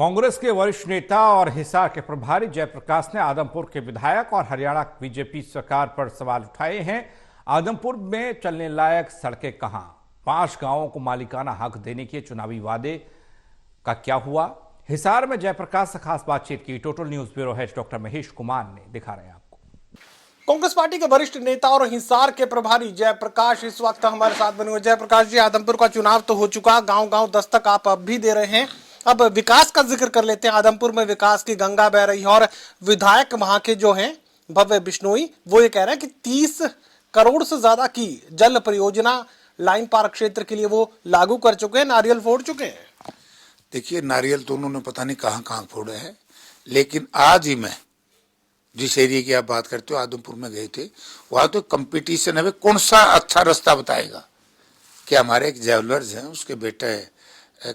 कांग्रेस के वरिष्ठ नेता और हिसार के प्रभारी जयप्रकाश ने आदमपुर के विधायक और हरियाणा बीजेपी सरकार पर सवाल उठाए हैं। आदमपुर में चलने लायक सड़कें कहां? 5 गांवों को मालिकाना हक देने के चुनावी वादे का क्या हुआ? हिसार में जयप्रकाश से खास बातचीत की total news bureau head doctor Mahesh Kumar ने दिखा रहे हैं आपको। कांग्रेस पार्टी के वरिष्ठ नेता और हिसार के प्रभारी जयप्रकाश इस वक्त हमारे साथ बने हुए। जयप्रकाश जी, आदमपुर का चुनाव तो हो चुका, गांव गांव दस्तक आप अब भी दे रहे हैं। अब विकास का जिक्र कर लेते हैं। आदमपुर में विकास की गंगा बह रही है और विधायक वहां के जो हैं भव्य बिश्नोई, वो ये कह रहे हैं कि 30 करोड़ से ज्यादा की जल परियोजना लाइन पार्क क्षेत्र के लिए वो लागू कर चुके हैं, नारियल फोड़ चुके हैं। देखिए, नारियल तो उन्होंने पता नहीं कहां कहां फोड़े हैं, लेकिन आज ही मैं जिस एरिया की आप बात करते हो आदमपुर में गए थे, वहां तो कंपटीशन है कौन सा अच्छा रास्ता बताएगा। कि हमारे एक ज्वेलर्स हैं, उसके बेटे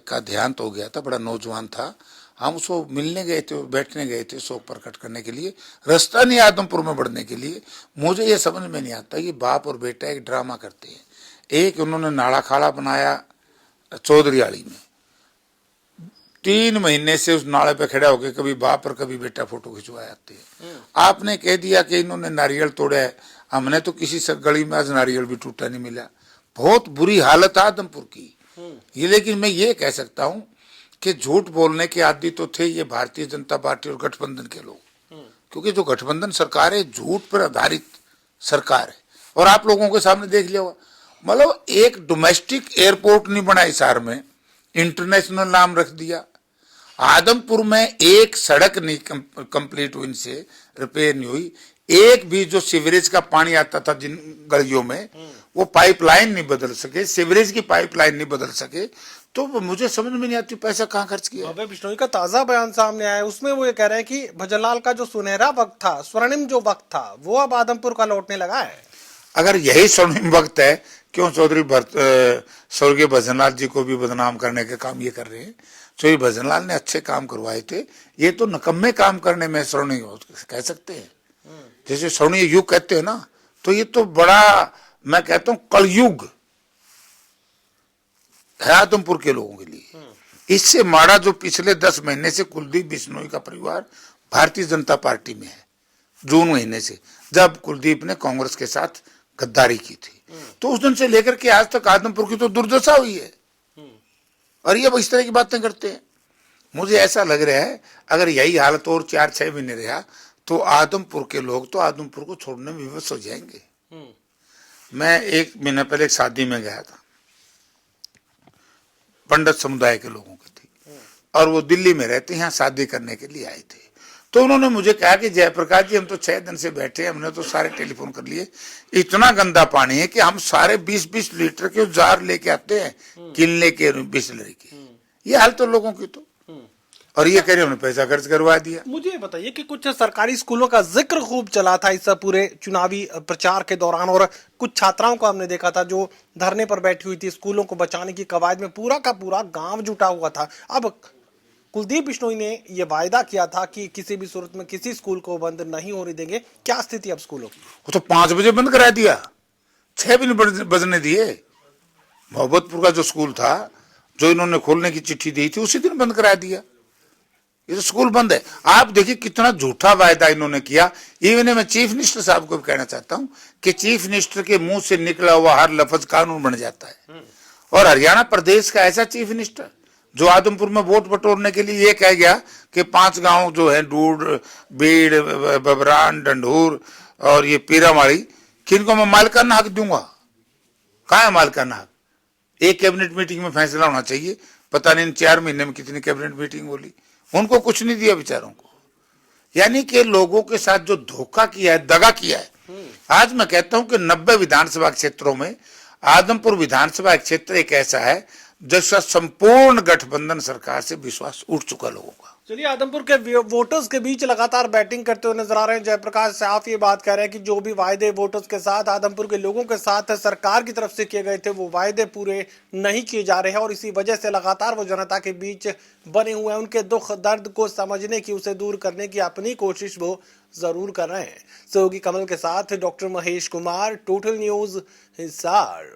का देहांत हो गया था, बड़ा नौजवान था। हम उसको मिलने गए थे, बैठने गए थे, शोक प्रकट करने के लिए। रास्ता नहीं आदमपुर में बढ़ने के लिए। मुझे ये समझ में नहीं आता कि बाप और बेटा एक ड्रामा करते हैं। एक उन्होंने नाड़ा खाड़ा बनाया चौधरीवाड़ी में, 3 महीने से उस नाले पे खड़ा होकर कभी बाप और कभी बेटा फोटो खिंचवाए आते हैं। आपने कह दिया कि इन्होंने नारियल तोड़ा है। हमने तो किसी गली में आज नारियल भी टूटा नहीं मिला। बहुत बुरी हालत है आदमपुर की ये। लेकिन मैं ये कह सकता हूं कि झूठ बोलने के आदी तो थे ये भारतीय जनता पार्टी और गठबंधन के लोग, क्योंकि जो गठबंधन सरकार है झूठ पर आधारित सरकार है। और आप लोगों के सामने देख लिया होगा, मतलब एक डोमेस्टिक एयरपोर्ट नहीं बना हिसार में, इंटरनेशनल नाम रख दिया। आदमपुर में एक सड़क नहीं कंप्लीट हुई, इनसे रिपेयर नहीं हुई। एक भी जो सीवरेज का पानी आता था जिन गलियों में, वो पाइपलाइन नहीं बदल सके, सीवरेज की पाइपलाइन नहीं बदल सके। तो मुझे समझ में नहीं आती पैसा कहाँ खर्च किया। भव्य बिश्नोई का ताजा बयान सामने आया है, उसमें वो ये कह रहे हैं कि भजनलाल का जो सुनहरा वक्त था, स्वर्णिम जो वक्त था, वो अब आदमपुर का लौटने लगा है। अगर यही स्वर्णिम वक्त है, क्यों चौधरी स्वर्गीय भजनलाल जी को भी बदनाम करने के काम ये कर रहे हैं? चौधरी भजनलाल ने अच्छे काम करवाए थे, ये तो नकम्मे काम करने में स्वर्णिम कह सकते हैं। जैसे स्वर्णिम युग कहते हैं ना, तो ये तो बड़ा, मैं कहता हूं कलयुग है आदमपुर के लोगों के लिए। इससे माड़ा जो पिछले 10 महीने से कुलदीप बिश्नोई का परिवार भारतीय जनता पार्टी में है, जून महीने से, जब कुलदीप ने कांग्रेस के साथ गद्दारी की थी, तो उस दिन से लेकर के आज तक आदमपुर की तो दुर्दशा हुई है। और ये इस तरह की बातें करते हैं। मुझे ऐसा लग रहा है अगर यही हालत और 4-6 महीने रहा तो आदमपुर के लोग तो आदमपुर को छोड़ने में विवश हो जाएंगे। मैं 1 महीना पहले एक शादी में गया था, पंडित समुदाय के लोगों की थी, और वो दिल्ली में रहते हैं, यहाँ शादी करने के लिए आए थे। तो उन्होंने मुझे कहा कि जयप्रकाश जी, हम तो 6 दिन से बैठे, हमने तो सारे टेलीफोन कर लिए, इतना गंदा पानी है कि हम सारे 20-20 लीटर के जार लेके आते हैं किनले के, बिस्लरी के। ये हाल तो लोगों की तो, और ये कह रहे हमने पैसा खर्च करवा दिया। मुझे बताइए कि कुछ सरकारी स्कूलों का जिक्र खूब चला था इस पूरे चुनावी प्रचार के दौरान, और कुछ छात्राओं को हमने देखा था जो धरने पर बैठी हुई थी। स्कूलों को बचाने की कवायद में पूरा का पूरा गांव जुटा हुआ था। अब कुलदीप बिश्नोई ने यह वायदा किया था कि किसी भी सूरत में किसी स्कूल को बंद नहीं होने देंगे। क्या स्थिति अब स्कूलों की? वो तो 5 बजे बंद करा दिया, 6 भी नहीं बजने दिए। मोहब्बतपुर का जो स्कूल था, जो इन्होंने खोलने की चिट्ठी दी थी, उसी दिन बंद करा दिया। ये तो स्कूल बंद है। आप देखिए कितना झूठा वायदा इन्होंने किया। इवन मैं चीफ मिनिस्टर साहब को भी कहना चाहता हूं कि चीफ मिनिस्टर के मुंह से निकला हुआ हर लफ्ज कानून बन जाता है। और हरियाणा प्रदेश का ऐसा चीफ मिनिस्टर जो आदमपुर में वोट बटोरने के लिए ये कह गया कि 5 गांव जो है, डूड, बीड़, बबरान, डंडूर और ये पीरामाड़ी, किनको मैं मालिकाना हक दूंगा। कहाँ है मालिकाना हक? एक कैबिनेट मीटिंग में फैसला होना चाहिए। पता नहीं 4 महीने में कितनी कैबिनेट मीटिंग बोली, उनको कुछ नहीं दिया बेचारों को। यानी कि लोगों के साथ जो धोखा किया है, दगा किया है। आज मैं कहता हूं कि 90 विधानसभा क्षेत्रों में आदमपुर विधानसभा क्षेत्र एक ऐसा है जिसका संपूर्ण गठबंधन सरकार से विश्वास उठ चुका लोगों का। चलिए, आदमपुर के वोटर्स के बीच लगातार बैटिंग करते हुए नजर आ रहे हैं जयप्रकाश साफ ये बात कह रहे हैं कि जो भी वायदे वोटर्स के साथ, आदमपुर के लोगों के साथ सरकार की तरफ से किए गए थे, वो वायदे पूरे नहीं किए जा रहे हैं। और इसी वजह से लगातार वो जनता के बीच बने हुए हैं। उनके दुख दर्द को समझने की, उसे दूर करने की अपनी कोशिश वो जरूर कर रहे हैं। सहयोगी कमल के साथ doctor Mahesh Kumar, total news, Hisar.